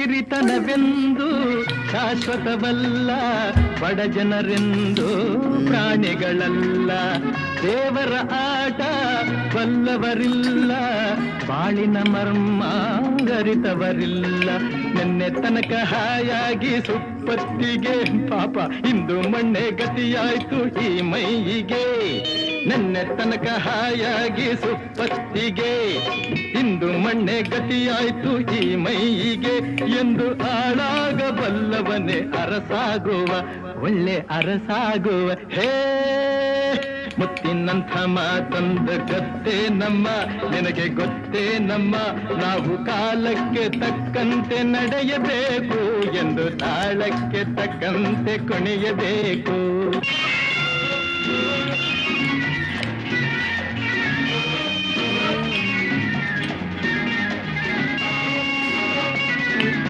ಸಿರಿತನವೆಂದು ಶಾಶ್ವತವಲ್ಲ, ಬಡ ಜನರೆಂದು ಪ್ರಾಣಿಗಳಲ್ಲ. ದೇವರ ಆಟ ಬಲ್ಲವರಿಲ್ಲ, ಬಾಳಿನ ಮರ್ಮ ಗರಿತವರಿಲ್ಲ. ನಿನ್ನೆ ತನಕ ಹಾಯಾಗಿ ಸುಪ್ಪತ್ತಿಗೆ ಪಾಪ ಇಂದು ಮಣ್ಣೆ ಗತಿಯಾಯ್ತು ಈ ಮೈಯಿಗೆ. ನಿನ್ನೆ ತನಕ ಹಾಯಾಗಿ ಸುಪ್ಪತ್ತಿಗೆ ಇಂದು ಮಣ್ಣೆ ಗತಿಯಾಯ್ತು ಈ ಮೈಯಿಗೆ. ಎಂದು ಆಳಾಗಬಲ್ಲವನೇ ಅರಸಾಗುವ, ಒಳ್ಳೆ ಅರಸಾಗುವ. ಹೇ ಮುತ್ತಿನಂಥ ಮಾತಂದ ಗೊತ್ತೇ ನಮ್ಮ, ನಿನಗೆ ಗೊತ್ತೇ ನಮ್ಮ. ನಾವು ಕಾಲಕ್ಕೆ ತಕ್ಕಂತೆ ನಡೆಯಬೇಕು ಎಂದು ತಾಳಕ್ಕೆ ತಕ್ಕಂತೆ ಕುಣಿಯಬೇಕು.